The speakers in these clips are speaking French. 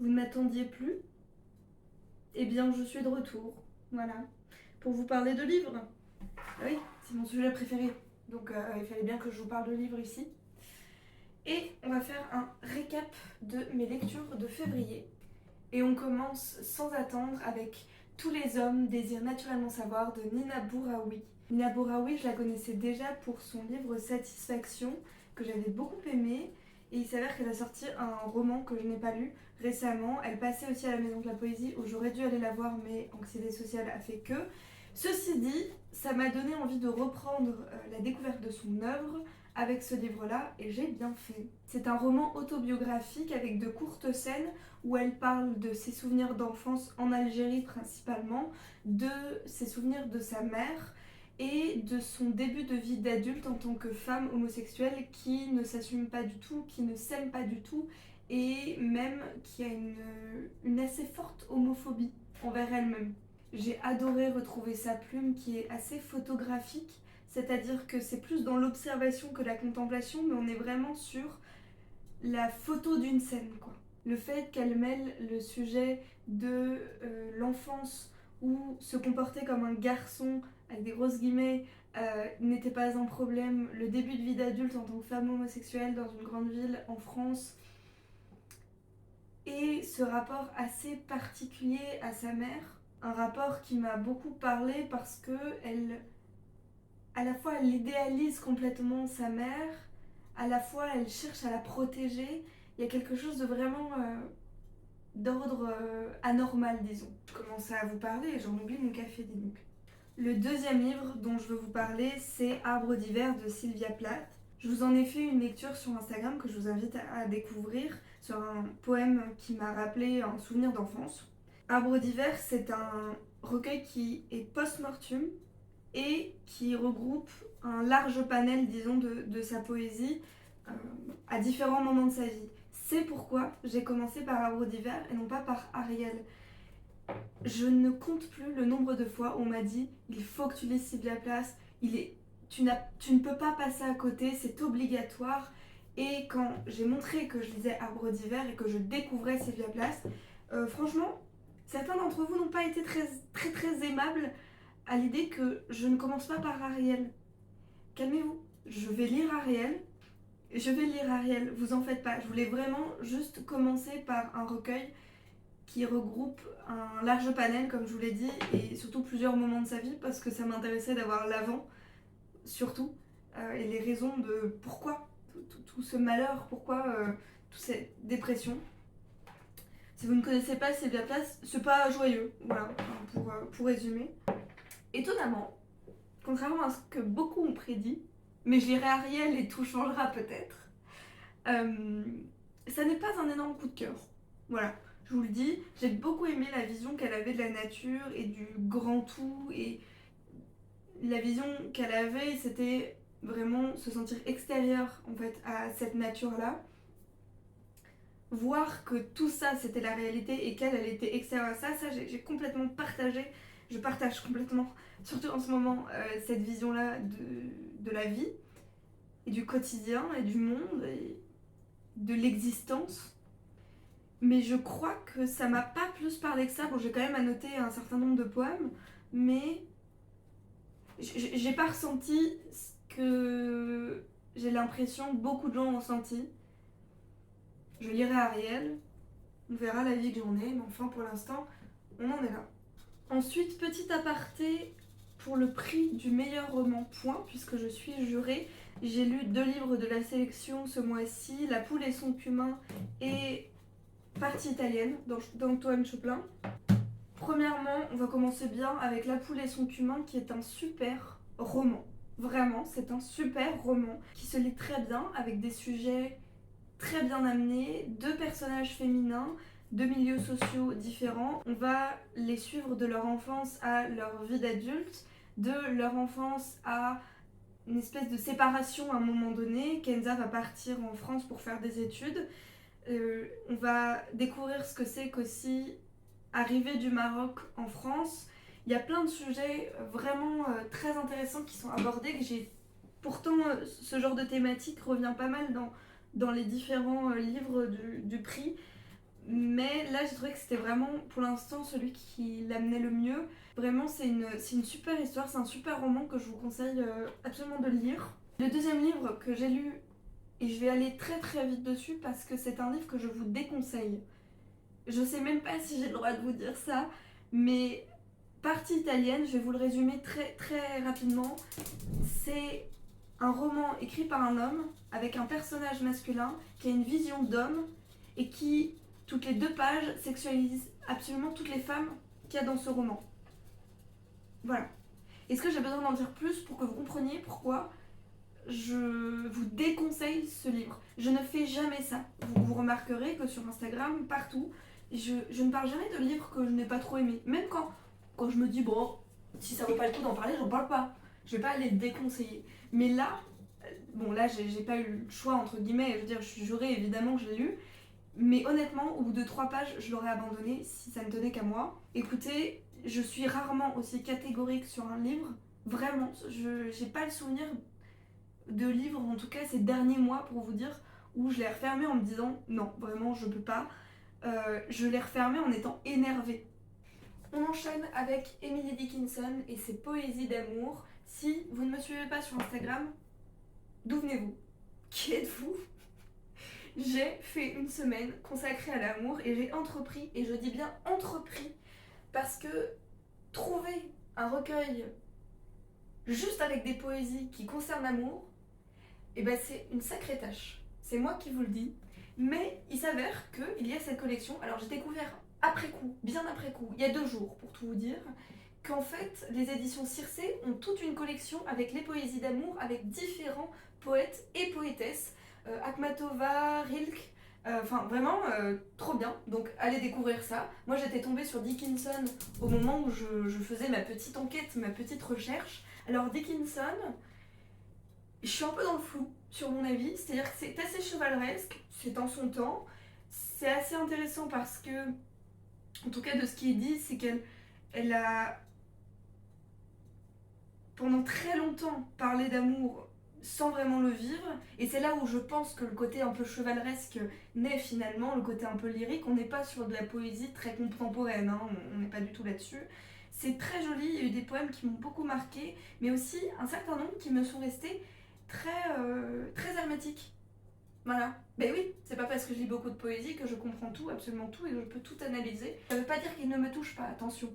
Vous ne m'attendiez plus? Eh bien, je suis de retour, voilà, pour vous parler de livres. Ah oui, c'est mon sujet préféré, donc il fallait bien que je vous parle de livres ici. Et on va faire un récap de mes lectures de février. Et on commence sans attendre avec Tous les hommes désirent naturellement savoir de Nina Bouraoui. Nina Bouraoui, je la connaissais déjà pour son livre Satisfaction, que j'avais beaucoup aimé. Et il s'avère qu'elle a sorti un roman que je n'ai pas lu récemment. Elle passait aussi à la Maison de la Poésie, où j'aurais dû aller la voir, mais anxiété sociale a fait que. Ceci dit, ça m'a donné envie de reprendre la découverte de son œuvre avec ce livre-là, et j'ai bien fait. C'est un roman autobiographique avec de courtes scènes où elle parle de ses souvenirs d'enfance en Algérie principalement, de ses souvenirs de sa mère et de son début de vie d'adulte en tant que femme homosexuelle qui ne s'assume pas du tout, qui ne s'aime pas du tout et même qui a une assez forte homophobie envers elle-même. J'ai adoré retrouver sa plume qui est assez photographique, c'est-à-dire que c'est plus dans l'observation que la contemplation, mais on est vraiment sur la photo d'une scène, quoi. Le fait qu'elle mêle le sujet de l'enfance où se comporter comme un garçon, avec des grosses guillemets, n'était pas un problème, le début de vie d'adulte en tant que femme homosexuelle dans une grande ville en France, et ce rapport assez particulier à sa mère, un rapport qui m'a beaucoup parlé parce que à la fois elle idéalise complètement sa mère, à la fois elle cherche à la protéger. Il y a quelque chose de vraiment d'ordre anormal, disons. Je commence à vous parler et j'en oublie mon café, dis donc. Le deuxième livre dont je veux vous parler, c'est Arbre d'hiver de Sylvia Plath. Je vous en ai fait une lecture sur Instagram que je vous invite à découvrir, sur un poème qui m'a rappelé un souvenir d'enfance. Arbre d'hiver, c'est un recueil qui est post-mortem et qui regroupe un large panel, disons, de sa poésie à différents moments de sa vie. C'est pourquoi j'ai commencé par Arbre d'hiver et non pas par Ariel. Je ne compte plus le nombre de fois où on m'a dit il faut que tu lises Sylvia Plath, tu ne peux pas passer à côté, c'est obligatoire. Et quand j'ai montré que je lisais Arbre d'hiver et que je découvrais Sylvia Plath, franchement, certains d'entre vous n'ont pas été très aimables à l'idée que je ne commence pas par Ariel. Calmez-vous, je vais lire Ariel, vous en faites pas. Je voulais vraiment juste commencer par un recueil qui regroupe un large panel, comme je vous l'ai dit, et surtout plusieurs moments de sa vie, parce que ça m'intéressait d'avoir l'avant, surtout, et les raisons de pourquoi tout ce malheur, pourquoi toute cette dépression. Si vous ne connaissez pas Sylvia Plath, c'est pas joyeux, voilà, pour résumer. Étonnamment, contrairement à ce que beaucoup ont prédit, mais je lirai Ariel et tout changera peut-être, ça n'est pas un énorme coup de cœur. Voilà, je vous le dis, j'ai beaucoup aimé la vision qu'elle avait de la nature et du grand tout, et la vision qu'elle avait, c'était vraiment se sentir extérieure en fait à cette nature-là. Voir que tout ça c'était la réalité et qu'elle était extérieure à ça, j'ai complètement partagé, je partage complètement, surtout en ce moment, cette vision-là de la vie et du quotidien et du monde et de l'existence. Mais je crois que ça m'a pas plus parlé que ça. Bon, j'ai quand même annoté un certain nombre de poèmes, mais j'ai pas ressenti ce que j'ai l'impression beaucoup de gens ont senti. Je lirai Ariel, on verra la vie que j'en ai, mais enfin pour l'instant, on en est là. Ensuite, petit aparté pour le prix du meilleur roman point, puisque je suis jurée. J'ai lu 2 livres de la sélection ce mois-ci, La poule et son cumin et Partie italienne d'Antoine Choplin. Premièrement, on va commencer bien avec La poule et son cumin, qui est un super roman. Vraiment, c'est un super roman qui se lit très bien, avec des sujets très bien amenés, 2 personnages féminins, 2 milieux sociaux différents. On va les suivre de leur enfance à leur vie d'adulte, de leur enfance à une espèce de séparation à un moment donné. Kenza va partir en France pour faire des études. On va découvrir ce que c'est qu'aussi arriver du Maroc en France. Il y a plein de sujets vraiment très intéressants qui sont abordés, que j'ai... Pourtant, ce genre de thématique revient pas mal dans les différents livres du prix, Mais là, j'ai trouvé que c'était vraiment, pour l'instant, celui qui l'amenait le mieux. Vraiment, c'est une super histoire, c'est un super roman que je vous conseille absolument de lire. Le deuxième livre que j'ai lu, et je vais aller très très vite dessus parce que c'est un livre que je vous déconseille. Je sais même pas si j'ai le droit de vous dire ça, mais Partie italienne, je vais vous le résumer très très rapidement. C'est un roman écrit par un homme avec un personnage masculin qui a une vision d'homme et qui, toutes les 2 pages, sexualise absolument toutes les femmes qu'il y a dans ce roman. Voilà. Est-ce que j'ai besoin d'en dire plus pour que vous compreniez pourquoi je vous déconseille ce livre? Je ne fais jamais ça. Vous remarquerez que sur Instagram, partout, je ne parle jamais de livres que je n'ai pas trop aimés. Même quand je me dis, bon, si ça vaut pas le coup d'en parler, j'en parle pas. Je vais pas les déconseiller. Mais là, bon, là, j'ai pas eu le choix, entre guillemets. Je veux dire, je suis jurée, évidemment, que je l'ai lu. Mais honnêtement, au bout de 3 pages, je l'aurais abandonné si ça ne tenait qu'à moi. Écoutez, je suis rarement aussi catégorique sur un livre. Vraiment, je j'ai pas le souvenir de livres, en tout cas ces derniers mois, pour vous dire, où je l'ai refermé en me disant non, vraiment, je peux pas. Je l'ai refermé en étant énervée. On enchaîne avec Emily Dickinson et ses poésies d'amour. Si vous ne me suivez pas sur Instagram, d'où venez-vous? Qui êtes-vous? J'ai fait une semaine consacrée à l'amour et j'ai entrepris, et je dis bien entrepris, parce que trouver un recueil juste avec des poésies qui concernent l'amour, et ben c'est une sacrée tâche. C'est moi qui vous le dis. Mais il s'avère qu'il y a cette collection. Alors j'ai découvert après coup, bien après coup, il y a 2 jours pour tout vous dire, qu'en fait les éditions Circé ont toute une collection avec les poésies d'amour avec différents poètes et poétesses. Akhmatova, Rilke, enfin vraiment trop bien. Donc allez découvrir ça. Moi j'étais tombée sur Dickinson au moment où je faisais ma petite enquête, ma petite recherche. Alors Dickinson, je suis un peu dans le flou sur mon avis, c'est-à-dire que c'est assez chevaleresque, c'est en son temps, c'est assez intéressant parce que, en tout cas de ce qui est dit, c'est qu'elle a pendant très longtemps parlé d'amour sans vraiment le vivre, et c'est là où je pense que le côté un peu chevaleresque naît finalement, le côté un peu lyrique. On n'est pas sur de la poésie très contemporaine, hein, on n'est pas du tout là-dessus. C'est très joli, il y a eu des poèmes qui m'ont beaucoup marqué, mais aussi un certain nombre qui me sont restés très hermétiques. Voilà. Ben oui, c'est pas parce que je lis beaucoup de poésie que je comprends tout, absolument tout, et que je peux tout analyser. Ça veut pas dire qu'il ne me touche pas, attention.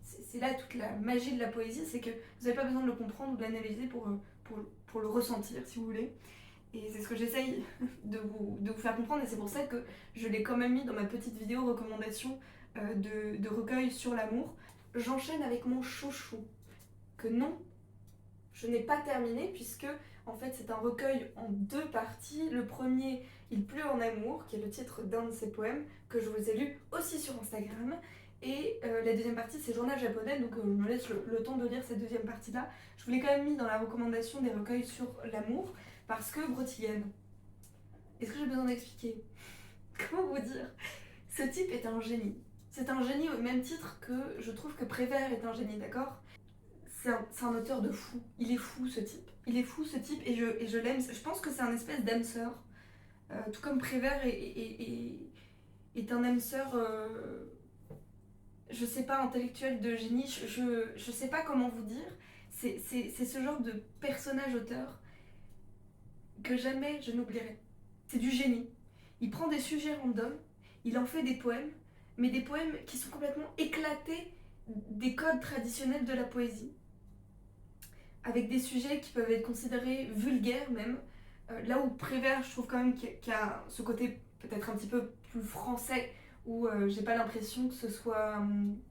C'est là toute la magie de la poésie, c'est que vous n'avez pas besoin de le comprendre ou de l'analyser pour le ressentir, si vous voulez. Et c'est ce que j'essaye de vous faire comprendre, et c'est pour ça que je l'ai quand même mis dans ma petite vidéo recommandation de recueil sur l'amour. J'enchaîne avec mon chouchou, que non, je n'ai pas terminé, puisque en fait c'est un recueil en 2 parties. Le premier, Il pleut en amour, qui est le titre d'un de ses poèmes, que je vous ai lu aussi sur Instagram. Et la deuxième partie, c'est Journal japonais, donc je me laisse le temps de lire cette deuxième partie-là. Je vous l'ai quand même mis dans la recommandation des recueils sur l'amour, parce que Brotigan, est-ce que j'ai besoin d'expliquer? Comment vous dire? Ce type est un génie. C'est un génie au même titre que je trouve que Prévert est un génie, d'accord? C'est un auteur de fou. Il est fou ce type. Il est fou ce type et je l'aime. Je pense que c'est un espèce d'âme sœur. Tout comme Prévert est un âme sœur, je sais pas, intellectuel de génie. Je sais pas comment vous dire. C'est ce genre de personnage auteur que jamais je n'oublierai. C'est du génie. Il prend des sujets random, il en fait des poèmes, mais des poèmes qui sont complètement éclatés des codes traditionnels de la poésie, avec des sujets qui peuvent être considérés vulgaires même. Là où Prévert, je trouve quand même qu'il y a ce côté peut-être un petit peu plus français, où j'ai pas l'impression que ce soit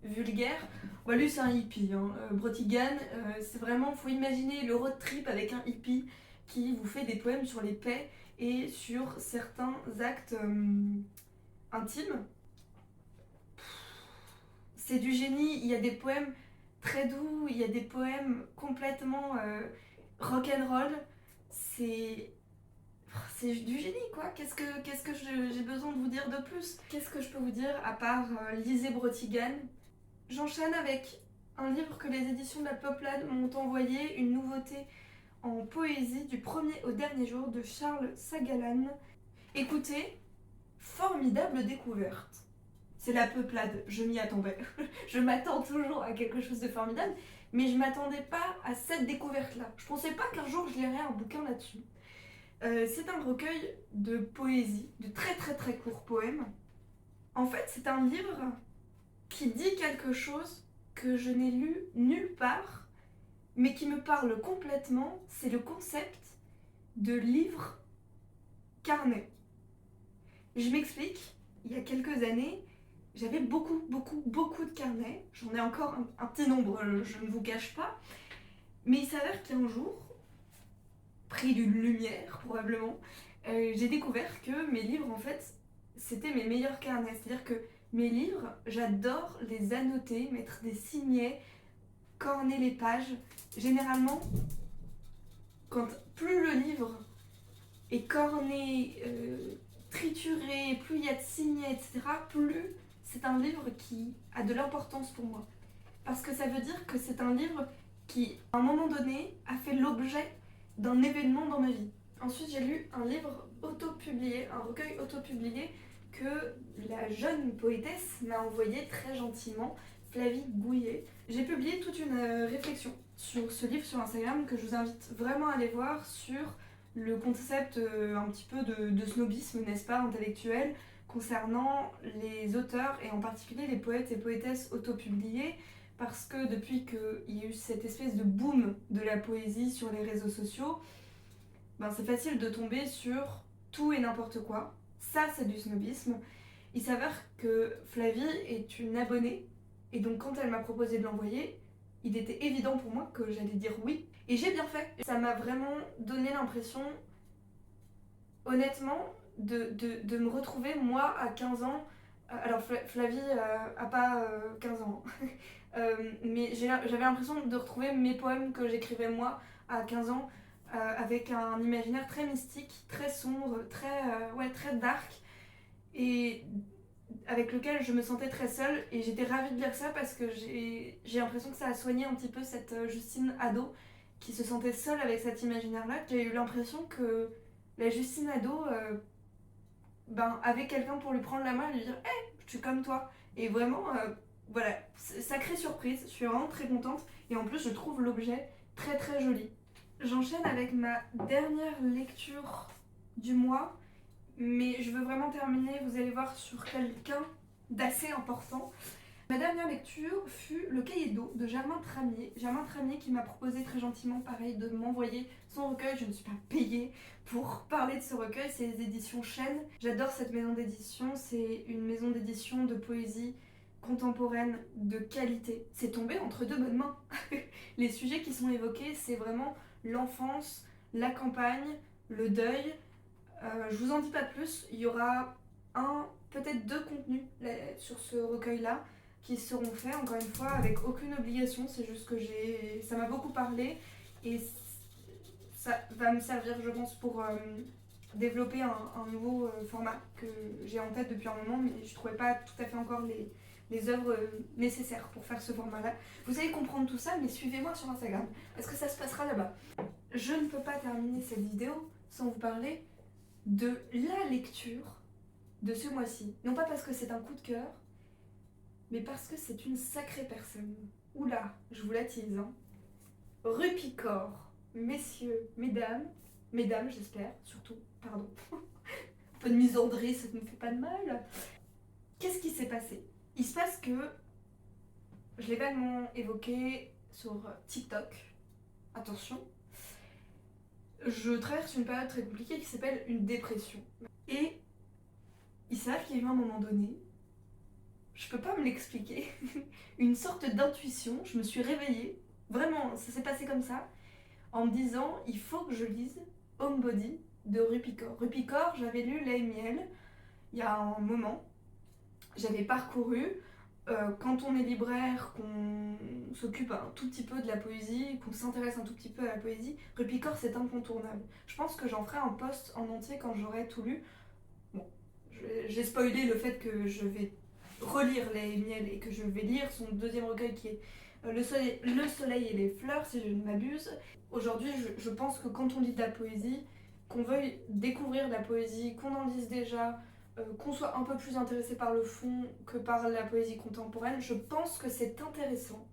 vulgaire. Bah, lui c'est un hippie, hein. Brotigan, c'est vraiment, faut imaginer le road trip avec un hippie qui vous fait des poèmes sur les paix et sur certains actes intimes. C'est du génie, il y a des poèmes très doux, il y a des poèmes complètement rock'n'roll. C'est du génie, quoi. Qu'est-ce que j'ai besoin de vous dire de plus? Qu'est-ce que je peux vous dire à part lisez Brotigan? J'enchaîne avec un livre que les éditions de la Peuplade m'ont envoyé, une nouveauté en poésie du premier au dernier jour de Charles Sagalan. Écoutez, formidable découverte. C'est la peuplade, je m'y attendais. Je m'attends toujours à quelque chose de formidable, mais je m'attendais pas à cette découverte-là. Je pensais pas qu'un jour je lirais un bouquin là-dessus. C'est un recueil de poésie, de très très très courts poèmes. En fait, c'est un livre qui dit quelque chose que je n'ai lu nulle part, mais qui me parle complètement. C'est le concept de livre carnet. Je m'explique, il y a quelques années, j'avais beaucoup de carnets. J'en ai encore un petit nombre, je ne vous cache pas. Mais il s'avère qu'un jour, pris d'une lumière probablement, j'ai découvert que mes livres, en fait, c'était mes meilleurs carnets. C'est-à-dire que mes livres, j'adore les annoter, mettre des signets, corner les pages. Généralement, plus le livre est corné, trituré, plus il y a de signets, etc., plus c'est un livre qui a de l'importance pour moi. Parce que ça veut dire que c'est un livre qui, à un moment donné, a fait l'objet d'un événement dans ma vie. Ensuite, j'ai lu un livre autopublié, un recueil autopublié que la jeune poétesse m'a envoyé très gentiment, Flavie Gouillet. J'ai publié toute une réflexion sur ce livre sur Instagram que je vous invite vraiment à aller voir sur le concept un petit peu de snobisme, n'est-ce pas, intellectuel, concernant les auteurs et en particulier les poètes et poétesses autopubliés, parce que depuis qu'il y a eu cette espèce de boom de la poésie sur les réseaux sociaux, ben c'est facile de tomber sur tout et n'importe quoi. Ça, c'est du snobisme. Il s'avère que Flavie est une abonnée, et donc quand elle m'a proposé de l'envoyer, il était évident pour moi que j'allais dire oui. Et j'ai bien fait. Ça m'a vraiment donné l'impression, honnêtement, de me retrouver, moi, à 15 ans. Alors, Flavie a pas 15 ans. Mais j'avais l'impression de retrouver mes poèmes que j'écrivais, moi, à 15 ans, avec un imaginaire très mystique, très sombre, très dark. Et avec lequel je me sentais très seule, et j'étais ravie de lire ça parce que j'ai l'impression que ça a soigné un petit peu cette Justine ado qui se sentait seule avec cet imaginaire-là. J'ai eu l'impression que la Justine ado avait quelqu'un pour lui prendre la main et lui dire hey, je suis comme toi. Et vraiment, voilà, sacrée surprise, je suis vraiment très contente, et en plus je trouve l'objet très très joli. J'enchaîne avec ma dernière lecture du mois, mais je veux vraiment terminer, vous allez voir, sur quelqu'un d'assez important. Ma dernière lecture fut Le Cahier d'eau de Germain Tramier. Germain Tramier qui m'a proposé très gentiment, pareil, de m'envoyer son recueil. Je ne suis pas payée pour parler de ce recueil, c'est les éditions Chênes. J'adore cette maison d'édition, c'est une maison d'édition de poésie contemporaine de qualité. C'est tombé entre deux bonnes mains. Les sujets qui sont évoqués, c'est vraiment l'enfance, la campagne, le deuil. Je vous en dis pas plus, il y aura peut-être deux contenus sur ce recueil-là qui seront faits, encore une fois, avec aucune obligation. C'est juste que ça m'a beaucoup parlé, et ça va me servir, je pense, pour développer un nouveau format que j'ai en tête depuis un moment, mais je trouvais pas tout à fait encore les œuvres nécessaires pour faire ce format-là. Vous allez comprendre tout ça, mais suivez-moi sur Instagram, parce que ça se passera là-bas. Je ne peux pas terminer cette vidéo sans vous parler de la lecture de ce mois-ci. Non pas parce que c'est un coup de cœur, mais parce que c'est une sacrée personne. Oula, je vous la tease, hein. Rupicor, messieurs, mesdames j'espère, surtout, pardon. Un peu de misandrie, ça ne me fait pas de mal. Qu'est-ce qui s'est passé? Il se passe que, je l'ai vaguement évoqué sur TikTok, attention, je traverse une période très compliquée qui s'appelle une dépression. Et il s'avère qu'il y a eu un moment donné, je peux pas me l'expliquer, une sorte d'intuition, je me suis réveillée, vraiment, ça s'est passé comme ça, en me disant, il faut que je lise Homebody de Rupicor. Rupicor, j'avais lu Lait et Miel il y a un moment, j'avais parcouru, quand on est libraire, qu'on s'occupe un tout petit peu de la poésie, qu'on s'intéresse un tout petit peu à la poésie, Rupicor c'est incontournable. Je pense que j'en ferai un post en entier quand j'aurai tout lu. Bon, j'ai spoilé le fait que je vais relire Les Miel et que je vais lire son deuxième recueil qui est le soleil et les fleurs, si je ne m'abuse. Aujourd'hui, je pense que quand on lit de la poésie, qu'on veuille découvrir de la poésie, qu'on en lise déjà, qu'on soit un peu plus intéressé par le fond que par la poésie contemporaine, je pense que c'est intéressant,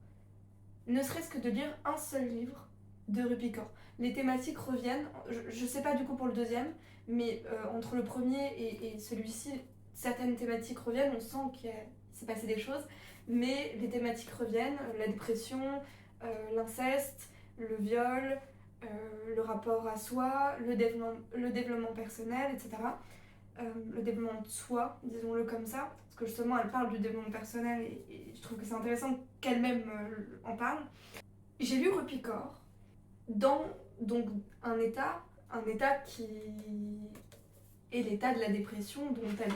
ne serait-ce que de lire un seul livre de Rupi Kaur. Les thématiques reviennent, je sais pas du coup pour le deuxième, mais entre le premier et celui-ci, certaines thématiques reviennent, on sent qu'il s'est passé des choses, mais les thématiques reviennent, la dépression, l'inceste, le viol, le rapport à soi, le développement personnel, etc. Le développement de soi, disons-le comme ça, parce que justement elle parle du développement personnel et je trouve que c'est intéressant qu'elle-même en parle. J'ai lu Rupi Kaur dans donc un état qui est l'état de la dépression dont elle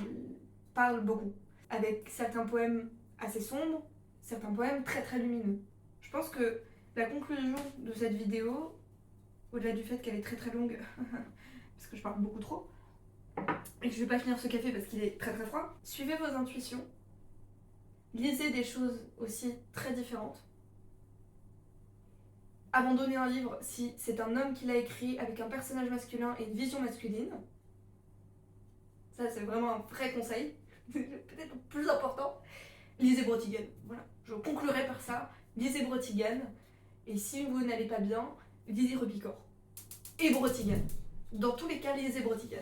parle beaucoup, avec certains poèmes assez sombres, certains poèmes très très lumineux. Je pense que la conclusion de cette vidéo, au-delà du fait qu'elle est très très longue, parce que je parle beaucoup trop, et que je vais pas finir ce café parce qu'il est très très froid, suivez vos intuitions, lisez des choses aussi très différentes. Abandonnez un livre si c'est un homme qui l'a écrit avec un personnage masculin et une vision masculine. Ça c'est vraiment un vrai conseil, peut-être le plus important. Lisez Brotigan, voilà, je conclurai par ça. Lisez Brotigan, et si vous n'allez pas bien, lisez Rupi Kaur et Brotigan. Dans tous les cas, lisez Brotigan.